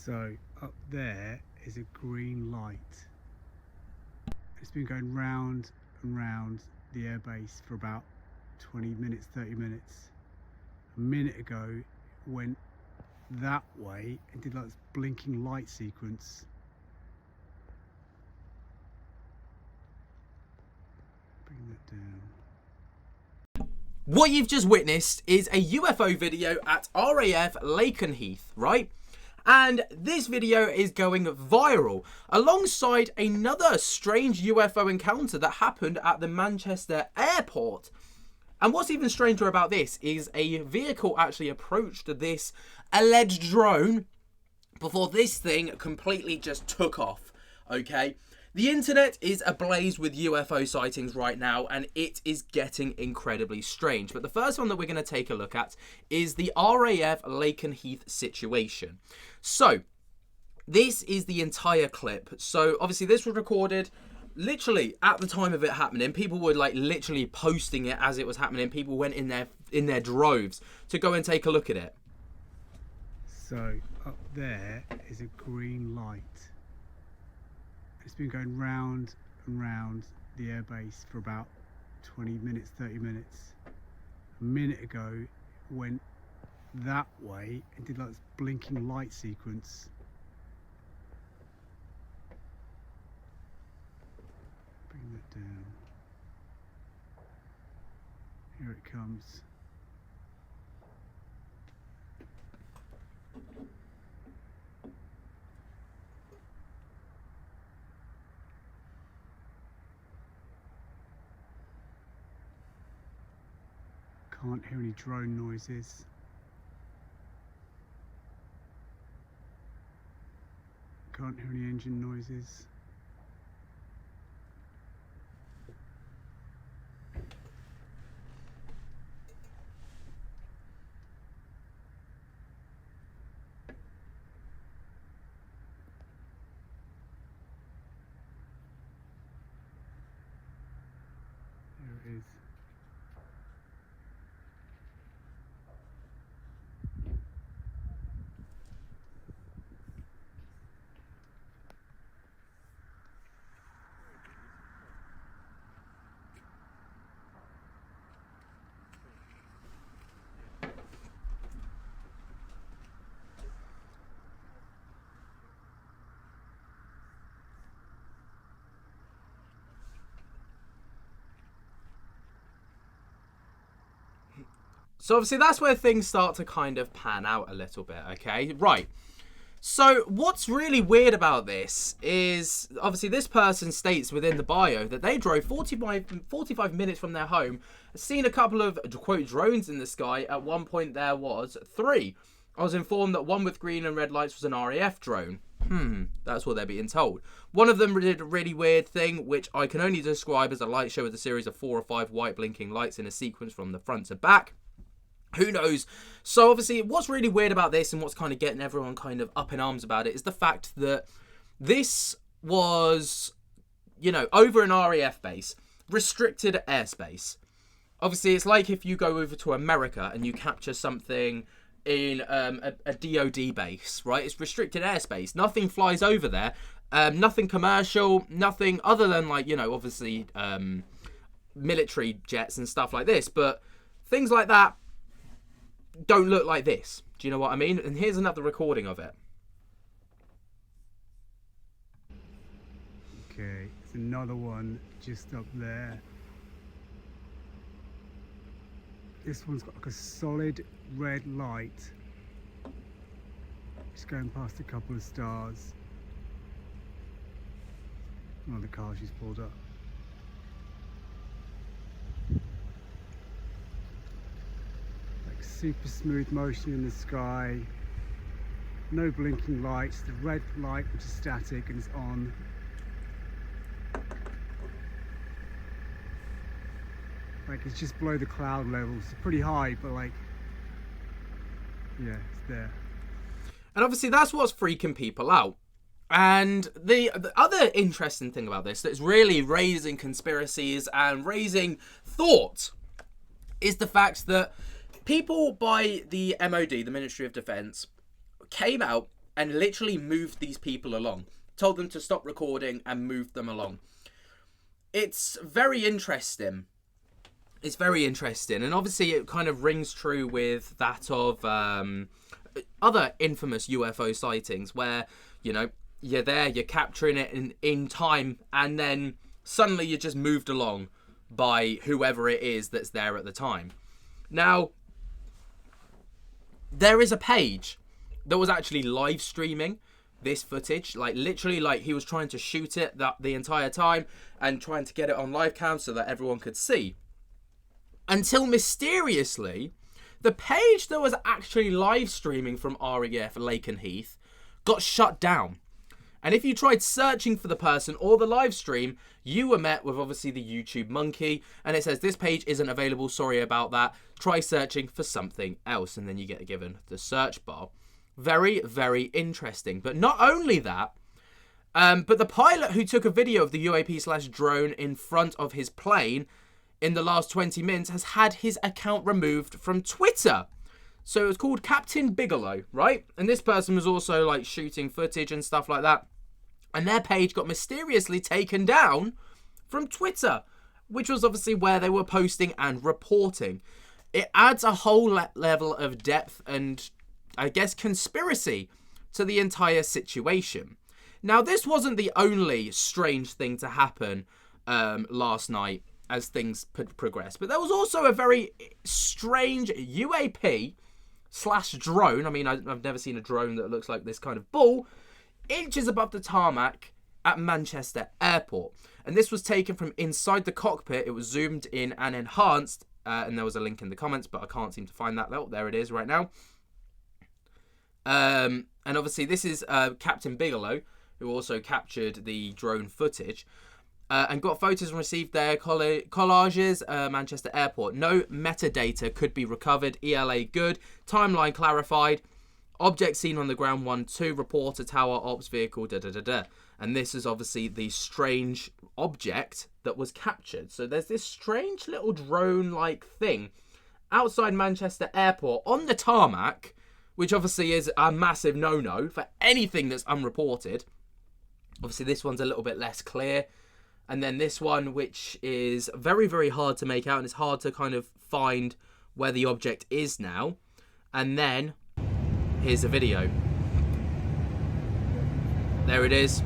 So up there is a green light. It's been going round and round the airbase for about 20 minutes, 30 minutes. A minute ago it went that way and did like this blinking light sequence. Bring that down. What you've just witnessed is a UFO video at RAF Lakenheath, right? And this video is going viral alongside another strange UFO encounter that happened at the Manchester airport. And what's even stranger about this is a vehicle actually approached this alleged drone before this thing completely just took off, okay? The internet is ablaze with UFO sightings right now, and it is getting incredibly strange. But the first one that we're going to take a look at is the RAF Lakenheath situation. So, this is the entire clip. So, obviously, this was recorded literally at the time of it happening. People were like literally posting it as it was happening. People went in their droves to go and take a look at it. So, up there is a green light. It's been going round and round the airbase for about 20 minutes, 30 minutes. A minute ago it went that way and did like this blinking light sequence. Bring that down. Here it comes. Can't hear any drone noises. Can't hear any engine noises. There it is. So obviously that's where things start to kind of pan out a little bit, okay? Right. So what's really weird about this is, obviously this person states within the bio that they drove 45 minutes from their home, seen a couple of, quote, drones in the sky. At one point there was 3. I was informed that one with green and red lights was an RAF drone. That's what they're being told. One of them did a really weird thing, which I can only describe as a light show with a series of 4 or 5 white blinking lights in a sequence from the front to back. Who knows? So obviously what's really weird about this and what's kind of getting everyone kind of up in arms about it is the fact that this was, you know, over an RAF base, restricted airspace. Obviously it's like if you go over to America and you capture something in a DOD base, right? It's restricted airspace. Nothing flies over there. Nothing commercial, nothing other than, like, you know, obviously military jets and stuff like this. But things like that don't look like this. Do you know what I mean? And here's another recording of it. Okay, it's another one just up there. This one's got like a solid red light. Just going past a couple of stars. One of the cars she's pulled up. Super smooth motion in the sky, no blinking lights, the red light which is static and is on. Like, it's just below the cloud levels. It's pretty high, but like, yeah, it's there. And obviously that's what's freaking people out. And the other interesting thing about this that's really raising conspiracies and raising thought is the fact that people by the MOD, the Ministry of Defence, came out and literally moved these people along. Told them to stop recording and moved them along. It's very interesting. It's very interesting. And obviously it kind of rings true with that of other infamous UFO sightings where, you know, you're there, you're capturing it in time, and then suddenly you're just moved along by whoever it is that's there at the time. Now, there is a page that was actually live streaming this footage, like literally, like he was trying to shoot it the entire time and trying to get it on live cam so that everyone could see. Until mysteriously, the page that was actually live streaming from RAF Lakenheath got shut down. And if you tried searching for the person or the live stream, you were met with obviously the YouTube monkey. And it says, this page isn't available, sorry about that. Try searching for something else. And then you get given the search bar. Very, very interesting. But not only that, but the pilot who took a video of the UAP/drone in front of his plane in the last 20 minutes has had his account removed from Twitter. So it was called Captain Bigelow, right? And this person was also like shooting footage and stuff like that. And their page got mysteriously taken down from Twitter, which was obviously where they were posting and reporting. It adds a whole level of depth and, I guess, conspiracy to the entire situation. Now, this wasn't the only strange thing to happen last night as things progressed, but there was also a very strange UAP/drone. I mean, I've never seen a drone that looks like this kind of bull, inches above the tarmac at Manchester Airport. And this was taken from inside the cockpit. It was zoomed in and enhanced, and there was a link in the comments, but I can't seem to find that. Oh, there it is right now. And obviously this is Captain Bigelow, who also captured the drone footage, and got photos and received their collages, Manchester Airport. No metadata could be recovered. ELA good. Timeline clarified. Object seen on the ground 1-2. Reporter tower ops vehicle And this is obviously the strange object that was captured. So there's this strange little drone-like thing outside Manchester Airport on the tarmac, which obviously is a massive no-no for anything that's unreported. Obviously this one's a little bit less clear. And then this one, which is very, very hard to make out, and it's hard to kind of find where the object is now. And then here's a video. There it is.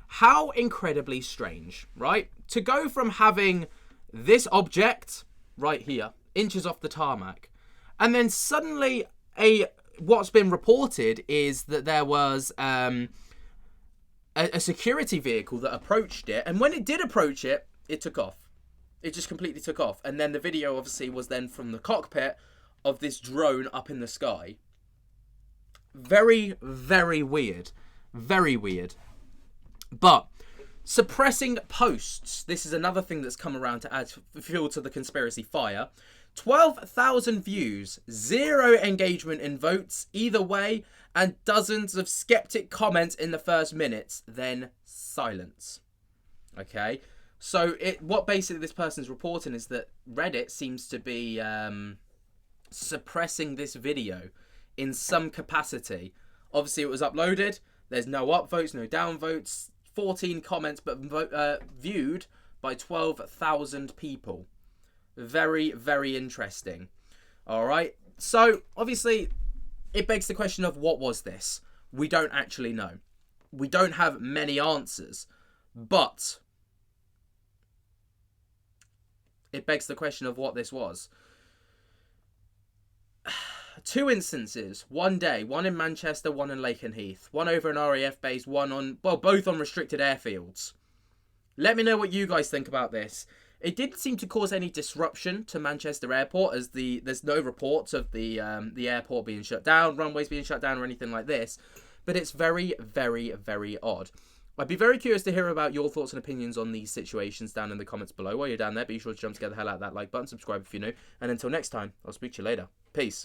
How incredibly strange, right? To go from having this object right here, inches off the tarmac, and then suddenly what's been reported is that there was a security vehicle that approached it, and when it did approach it, it took off. It just completely took off. And then the video obviously was then from the cockpit of this drone up in the sky. Very, very weird. Very weird. But suppressing posts. This is another thing that's come around to add fuel to the conspiracy fire. 12,000 views, 0 engagement in votes either way, and dozens of skeptic comments in the first minutes, then silence. Okay, so what basically this person's reporting is that Reddit seems to be suppressing this video in some capacity. Obviously it was uploaded, there's no upvotes, no downvotes, 14 comments, but viewed by 12,000 people. Very, very interesting. All right. So obviously it begs the question of what was this? We don't actually know. We don't have many answers, but it begs the question of what this was. 2 instances, one day, one in Manchester, one in Lakenheath, one over an RAF base, one on, well, both on restricted airfields. Let me know what you guys think about this. It didn't seem to cause any disruption to Manchester Airport, as there's no reports of the airport being shut down, runways being shut down, or anything like this. But it's very, very, very odd. I'd be very curious to hear about your thoughts and opinions on these situations down in the comments below. While you're down there, be sure to jump to get the hell out of that like button, subscribe if you're new, and until next time, I'll speak to you later. Peace.